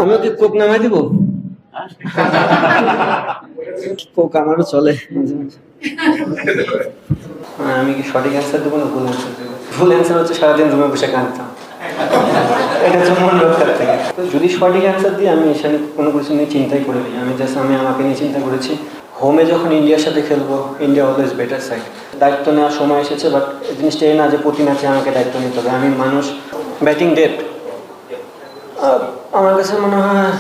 আমি ওকে কোক নামাই দিব। কোক আমারও চলে মাঝে মাঝে। আমি কি সঠিক অ্যান্সার দেবো না ভুল অ্যান্সার দেবো? ভুল অ্যান্সার হচ্ছে সারাদিন রুমে বসে কাঁদতাম। এটা হচ্ছে মন রক্ষার থেকে। তো যদি সঠিক অ্যান্সার দিই, আমি এখানে কোনো কিছু নিয়ে চিন্তাই করিনি। আমি আমাকে নিয়ে চিন্তা করেছি। হোমে যখন ইন্ডিয়ার সাথে খেলবো, ইন্ডিয়া অলওয়েজ বেটার সাইড। দায়িত্ব নেওয়ার সময় এসেছে, বাট জিনিসটা এই না যে প্রতি ম্যাচে আমাকে দায়িত্ব নিতে হবে। আমি মানুষ, ব্যাটিং ডেপথ আমার কাছে মনে হয়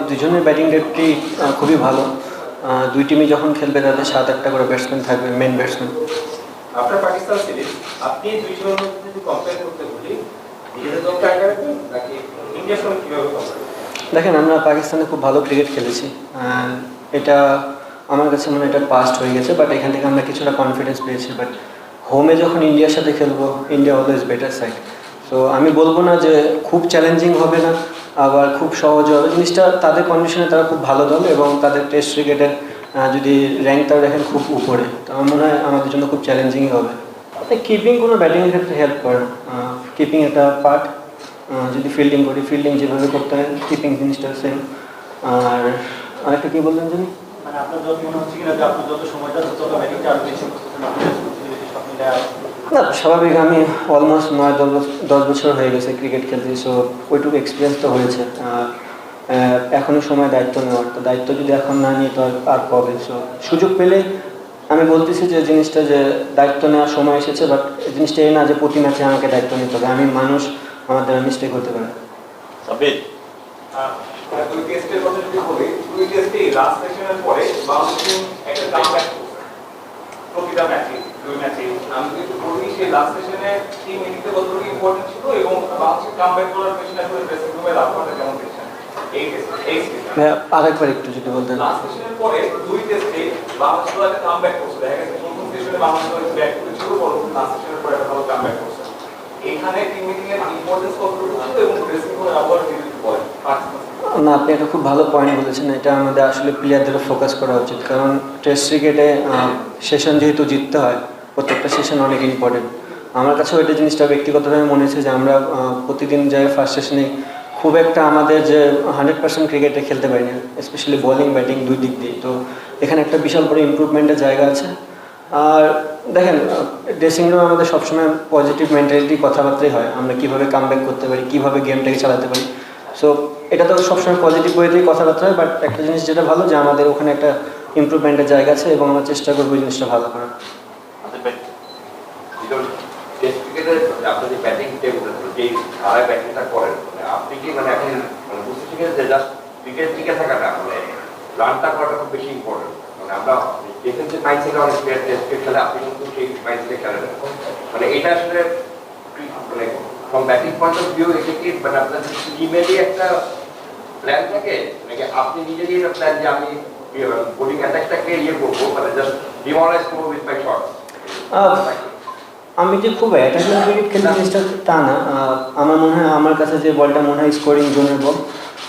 দুজনের ব্যাটিং ডেপথই খুবই ভালো। দুই টিমই যখন খেলবে তাদের 7-8টা করে ব্যাটসম্যান থাকবে, মেন ব্যাটসম্যান। আপনার পাকিস্তান সিরিজ আপনি দুই জনের মধ্যে যদি কম্পেয়ার করতে বলি, নিজেদের দলকে আগে রাখবেন নাকি ইন্ডিয়ার সঙ্গে কীভাবে কম্পেয়ার? দেখেন, আমরা পাকিস্তানে খুব ভালো ক্রিকেট খেলেছি। এটা আমার কাছে মনে হয় এটা পাস্ট হয়ে গেছে, বাট এখান থেকে আমরা কিছুটা কনফিডেন্স পেয়েছি। বাট হোমে যখন ইন্ডিয়ার সাথে খেলবো, India always better side. So আমি বলবো না যে খুব চ্যালেঞ্জিং হবে না, আবার খুব সহজ হবে। জিনিসটা তাদের কন্ডিশনে তারা খুব ভালো দল, এবং তাদের টেস্ট ক্রিকেটের যদি র্যাঙ্কটাও দেখেন খুব উপরে, তো আমার মনে হয় আমাদের জন্য খুব চ্যালেঞ্জিংই হবে। কিপিং কোনো ব্যাটিংয়ের ক্ষেত্রে হেল্প করে না। কিপিং একটা পার্ট। যদি ফিল্ডিং করি, ফিল্ডিং যেভাবে করতে হয়, কিপিং জিনিসটা সেম। আর আরেকটা কী বললেন জানি? মানে আপনার যত মনে হচ্ছে কিনা যে আপনার যত সময় যাচ্ছে তত ব্যাটিংটা আরও বেশি না, স্বাভাবিক। আমি অলমোস্ট 9-10 বছর হয়ে গেছে ক্রিকেট খেলতে, সো ওইটুকু এক্সপিরিয়েন্স তো হয়েছে। এখনই সময় দায়িত্ব নেওয়ার, তো দায়িত্ব যদি এখন না নিই তো আর কবে? সো সুযোগ পেলে আমি বলতেছি যে জিনিসটা যে দায়িত্ব নেওয়ার সময় এসেছে, বাট জিনিসটা এই না যে প্রতি ম্যাচে আমাকে দায়িত্ব নিতে হবে। আমি মানুষ, আমাদের মিস্টেক হতে পারে। দুই টেস্টের কথা যদি বলি, দুই টেস্টে লাস্ট সেশনের পরে বাংলাদেশ একটা কামব্যাক প্রতিটা ম্যাচে, দুই ম্যাচে আমি যদি বলি সেই লাস্ট সেশনে টিম মিটিংতে কতটুকু ইম্পর্টেন্ট ছিল এবং বাংলাদেশ কামব্যাক করার পেছনে আসলে ড্রেসিং রুমে রাখতে কেমন দেখছেন এই টেস্টে? আরেকবার একটু যদি বলতেন। লাস্ট সেশনের পরে দুই টেস্টে বাংলাদেশ একটা কামব্যাক করছে, দেখা গেছে প্রথম সেশনে বাংলাদেশ ব্যাক করেছিল, পরবর্তী লাস্ট সেশনের পরে একটা ভালো কামব্যাক করছে। এখানে টিম মিটিং এর ইম্পর্টেন্স কতটুকু ছিল এবং ড্রেসিং রুমে আবার যদি বলেন। না, আপনি একটা খুব ভালো পয়েন্ট বলেছেন। এটা আমাদের আসলে প্লেয়ারদেরও ফোকাস করা উচিত, কারণ টেস্ট ক্রিকেটে সেশন যেহেতু জিততে হয়, প্রত্যেকটা সেশন অনেক ইম্পর্টেন্ট। আমার কাছেও এটা জিনিসটা ব্যক্তিগতভাবে মনে হয়েছে যে আমরা প্রতিদিন যাই ফার্স্ট সেশনে খুব একটা আমাদের যে 100% ক্রিকেটে খেলতে পারি না, স্পেশালি বোলিং ব্যাটিং দুই দিক দিয়ে। তো এখানে একটা বিশাল বড় ইমপ্রুভমেন্টের জায়গা আছে। আর দেখেন, ড্রেসিং রুমে আমাদের সবসময় পজিটিভ মেন্টালিটি কথাবার্তাই হয়, আমরা কীভাবে কামব্যাক করতে পারি, কীভাবে গেমটাকে চালাতে পারি। সো এটা তো সবসময় পজিটিভ ওয়েতেই কথাবার্তা হয়, বাট একটা জিনিস যেটা ভালো যে আমাদের ওখানে একটা ইমপ্রুভমেন্টের জায়গা আছে, এবং আমরা চেষ্টা করবো এই জিনিসটা ভালো করার। টেস্ট ক্রিকেটের আপনি যে ব্যাটিং যেই ধারায় ব্যাটিংটা করেন, আপনি কি মানে এখন বুঝতে শিখেছেন যে জাস্ট ক্রিকেট টিকে থাকাটা মানে রানটা করাটা খুব বেশি ইম্পর্টেন্ট? মানে আমরা ডিফেন্সিভ মাইন্ডসেটে অনেক প্লেয়ার টেস্ট খেলে, আপনি কিন্তু সেই মাইন্ডসেটে খেলেন। মানে এটা আসলে মানে from batting point of view এটা কি মানে আপনার টিমেরই একটা প্ল্যান থাকে, নাকি আপনি নিজেরই একটা প্ল্যান যে আমি বোলিং অ্যাটাকটাকে করবো, মানে জাস্ট ডিমোরালাইজ করবো উইথ মাই শটস? আমি যে খুব অ্যাটাকিং ক্রিকেট খেলি জিনিসটা তা না। আমার মনে হয়, আমার কাছে যে বলটা মনে হয় স্কোরিং জোনের বল,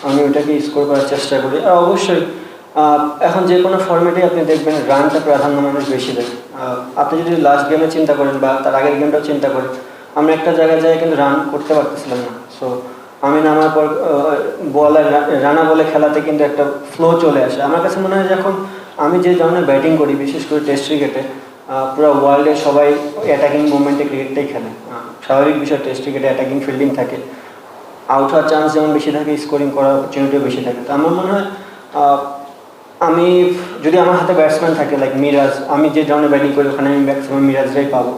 আমি ওইটাকে স্কোর করার চেষ্টা করি। আর অবশ্যই এখন যে কোনো ফর্মেটেই আপনি দেখবেন রানটা প্রাধান্য মানুষ বেশি দেয়। আপনি যদি লাস্ট গেমে চিন্তা করেন বা তার আগের গেমটাও চিন্তা করেন, আমরা একটা জায়গায় যাই কিন্তু রান করতে পারতেছিলাম না। সো আমি নামার পর রানা বলে খেলাতে কিন্তু একটা ফ্লো চলে আসে। আমার কাছে মনে হয় যে এখন আমি যে ধরনের ব্যাটিং করি, বিশেষ করে টেস্ট ক্রিকেটে, পুরো ওয়ার্ল্ডে সবাই অ্যাটাকিং মুভমেন্টে ক্রিকেটটাই খেলে। স্বাভাবিক বিষয়, টেস্ট ক্রিকেটে অ্যাটাকিং ফিল্ডিং থাকে, আউট হওয়ার চান্স যেমন বেশি থাকে, স্কোরিং করার অপরচুনিটিও বেশি থাকে। তো আমার মনে হয় আমি যদি আমার হাতে ব্যাটসম্যান থাকে লাইক মিরাজ, আমি যে ধরনের ব্যাটিং করি ওখানে আমি ম্যাক্সিমাম মিরাজরাই পাবো,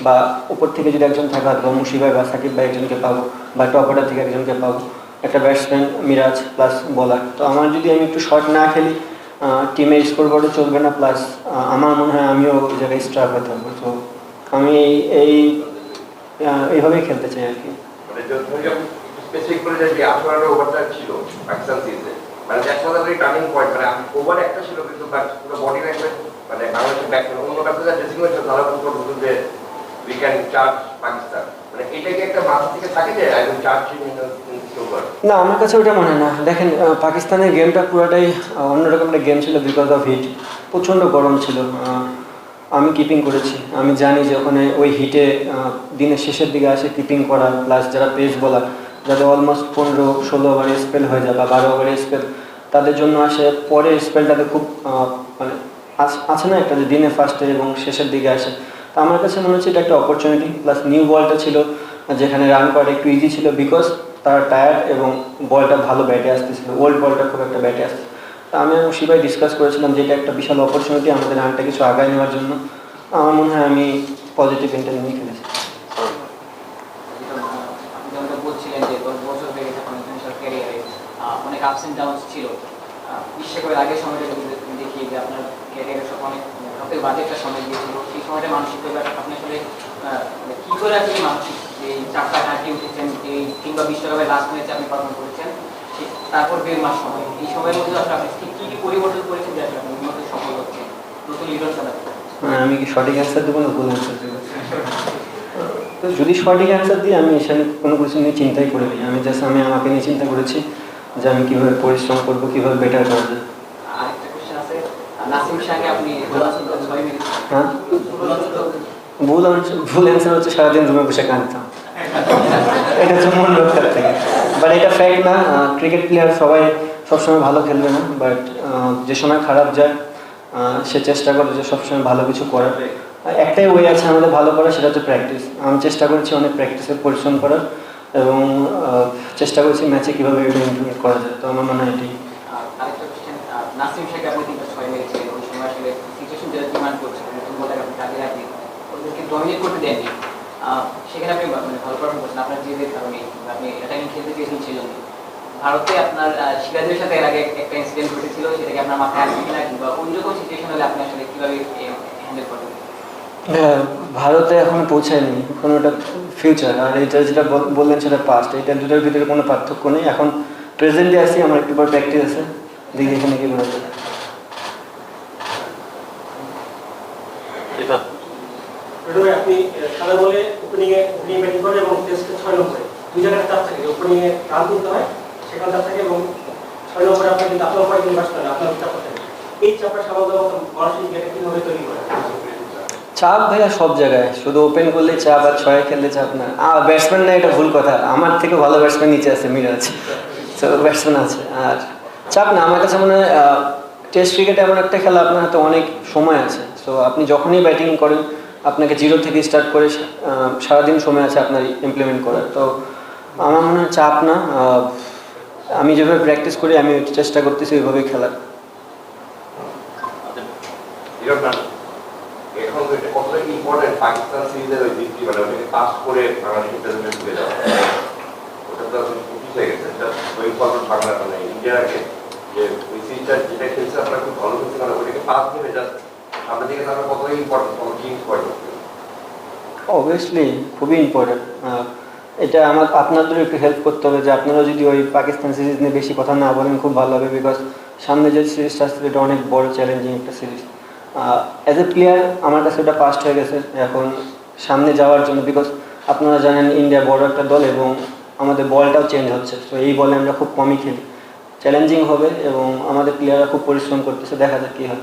বা উপর থেকে যদি একজন থাকে হয়তো মুশিবাই বা সাকিব ভাই একজনকে পাবো, বা টপ অর্ডার থেকে একজনকে পাবো, একটা ব্যাটসম্যান মিরাজ প্লাস বোলার। তো আমার যদি আমি একটু শর্ট না খেলি, টিমের স্কোর বোর্ডও চলবে না, প্লাস আমার মনে হয় আমিও ওই জায়গায় স্ট্রাক হয়ে থাকবো। তো আমি এইভাবেই খেলতে চাই আর কি। স্পেসিফিক করে যে 18 ওভারটা ছিল পাকিস্তান সিরিজে, মানে that's was a very turning point. মানে ওভার একটা ছিল কিন্তু বাট পুরো বডি ল্যাঙ্গুয়েজ মানে বাংলাদেশের ব্যাটসম্যান অন্য ব্যাটসম্যান ড্রেসিং হয়েছে, তারা বলতো যে উই ক্যান চার্জ পাকিস্তান। মানে এটা কি একটা মাথা থেকে থাকে যে একদম চার্জ ওভার? না, আমার কাছে ওটা মনে হয় না। দেখেন, পাকিস্তানের গেমটা পুরোটাই অন্যরকম একটা গেম ছিল বিকজ অফ হিট। প্রচণ্ড গরম ছিল। আমি কিপিং করেছি, আমি জানি যে ওখানে ওই হিটে দিনের শেষের দিকে আসে কিপিং করা, প্লাস যারা পেস বলার যাদের অলমোস্ট 15-16 ওভারে স্পেল হয়ে যায় বা 12 ওভারে স্পেল তাদের জন্য আসে, পরের স্পেলটাতে খুব মানে আছে না একটা যে দিনে ফার্স্টে এবং শেষের দিকে আসে। তো আমার কাছে মনে হচ্ছে এটা একটা অপরচুনিটি, প্লাস নিউ বলটা ছিল যেখানে রান করাটা একটু ইজি ছিল বিকজ তারা টায়ার্ড এবং বলটা ভালো ব্যাটে আসতেছিল, ওল্ড বলটা খুব একটা ব্যাটে আসছে। তো আমি এবং শিবাই ডিসকাস করেছিলাম যে এটা একটা বিশাল অপরচুনিটি আমাদের রানটা কিছু আগায় নেওয়ার জন্য। আমার মনে হয় আমি পজিটিভ ইন্টেন্ট নিয়ে খেলেছি। আপনি যেমনটা বলছিলেন যে 10 বছর হয়ে গেছে আপনার ইন্টারন্যাশনাল ক্যারিয়ারে, অনেক আপস অ্যান্ড ডাউনস ছিল। বিশ্বকাপের আগের সময়টা যদি দেখি যে আপনার ক্যারিয়ারের সব অনেক সবথেকে বাজে একটা সময় গিয়েছিল, সেই সময়টা মানসিকভাবে আপনি আসলে কী করে আসলে মানসিক এই চাপটা কাটিয়ে উঠেছেন, এই কিংবা বিশ্বকাপের লাস্ট ম্যাচে আপনি পারফর্ম করেছেন, তারপর 1.5 মাস সময়, এই সময়ের মধ্যে আসলে আপনি কী কী পরিবর্তন করেছেন যে আসলে আপনি উন্নত সফল হচ্ছেন, নতুন লিডার চালাতে? আমি কি সঠিক অ্যান্সার দেবো না ভুল অ্যান্সার দেবো? তো যদি সঠিক অ্যান্সার দিই আমি এখানে কোনো কিছু নিয়ে চিন্তাই করিনি। আমি আমাকে নিয়ে চিন্তা করেছি যে আমি কীভাবে পরিশ্রম করবো, কীভাবে বেটার করা যায়। আরেকটা কোশ্চেন আছে, নাসিম শাহকে আপনি 6 মিনিট হ্যাঁ, ভুল অ্যান্সার হচ্ছে সারাদিন রুমে বসে কাঁদতাম। এটা হচ্ছে মন রক্ষার থেকে, বাট এটা ফ্যাক্ট না। ক্রিকেট প্লেয়ার সবাই সবসময় ভালো খেলবে না, বাট যে সময় খারাপ যায় সে চেষ্টা করে যে সবসময় ভালো কিছু করার। একটাই ওয়ে আছে আমাদের ভালো করার, সেটা হচ্ছে প্র্যাকটিস। আমি চেষ্টা করেছি অনেক প্র্যাকটিসের পরিশ্রম করার এবং চেষ্টা করেছি ম্যাচে কীভাবে এটা ইমপ্লিমেন্ট করা যায়। তো আমার মনে হয় এটি। আরেকটা কোশ্চেন, নাসিম শাহকে আপনি 6 মেরেছিলেন, ওই সময় আসলে সিচুয়েশন যেটা ডিমান্ড করছে নতুন বলটাকে আপনি কাজে লাগিয়ে ওদেরকে ডমিনেট করতে দেননি, সেখানে আপনি মানে ভালো পারফর্ম করছেন আপনার জেদের কারণে, আপনি অ্যাটাকিং খেলতে চেয়েছেন সেজন্য। ভারতে আপনার সিরাজের সাথে এর আগে একটা ইনসিডেন্ট ঘটেছিল, সেটাকে আপনার মাথায় আসবে কিনা, কিংবা ওই রকম সিচুয়েশন হলে আপনি আসলে কীভাবে হ্যান্ডেল করবেন? হ্যাঁ, ভারতে এখন পৌঁছায়নি, কোনো একটা ফিউচার, আর এটা যেটা বললেন সেটা পাস্ট। এটা দুটোর ভিতরে কোনো পার্থক্য নেই। এখন প্রেজেন্টে আসি, আমার একটু পর প্র্যাকটিস আছে, দেখি এখানে কি বলা যায়। আপনি খেলা বলে ওপেনিং ব্যাটিং করেন এবং টেস্টে 6 নম্বরে দুই জায়গায় চাপ থাকে, ওপেনিং এ রান করতে হয় সেখানে চাপ থাকে এবং 6 নম্বরে আপনার কিন্তু আপনার পরে কিন্তু বাঁচতে হবে, আপনার চাপ থাকে। এই চাপটা সামাল দেওয়া মানসিক ব্যাটে কীভাবে তৈরি করে? চাপ ভাইয়া সব জায়গায়, শুধু ওপেন করলে চাপ আর 6 খেললে চাপ না। ব্যাটসম্যান না, এটা ভুল কথা। আমার থেকে ভালো ব্যাটসম্যান নিচে আছে, মিরাজ। তো ব্যাটসম্যান আছে, আর চাপ না। আমার কাছে মনে হয় টেস্ট ক্রিকেটে এমন একটা খেলা, আপনার হাতে অনেক সময় আছে। সো আপনি যখনই ব্যাটিং করেন আপনাকে 0 থেকে স্টার্ট করে সারাদিন সময় আছে আপনার ইমপ্লিমেন্ট করার। তো আমার মনে হয় চাপ না। আমি যেভাবে প্র্যাকটিস করি আমি চেষ্টা করতেছি ওইভাবেই খেলার। এখন তো এটা কতটা ইম্পর্টেন্ট পাকিস্তান সিরিজের ওই দিকটি, মানে ওটাকে পাস করে বাংলাদেশের প্রেসিডেন্ট ঢুকে যাওয়া, ওটা তো আসলে খুশি হয়ে গেছে। ওই ফর্মেট বাংলা মানে ইন্ডিয়ার আগে যে ওই সিরিজটা যেটা খেলছে আপনারা খুব ভালো খেলছে, মানে ওটাকে পাস দেবে জাস্ট সামনের দিকে তারা কতটা ইম্পর্টেন্ট কোনো টিমস করে। অবভিয়াসলি খুবই ইম্পর্টেন্ট। এটা আপনাদেরও একটু হেল্প করতে হবে যে আপনারা যদি ওই পাকিস্তান সিরিজ নিয়ে বেশি কথা না বলেন খুব ভালো হবে, বিকজ সামনে যে সিরিজটা আসছে এটা অনেক বড় চ্যালেঞ্জিং একটা সিরিজ। অ্যাজ এ প্লেয়ার আমার কাছে ওটা পাস্ট হয়ে গেছে। এখন সামনে যাওয়ার জন্য, বিকজ আপনারা জানেন ইন্ডিয়া বড় একটা দল এবং আমাদের বলটাও চেঞ্জ হচ্ছে, তো এই বলে আমরা খুব কমই খেলি। চ্যালেঞ্জিং হবে এবং আমাদের প্লেয়াররা খুব পরিশ্রম করতেছে, দেখা যাক কী হয়।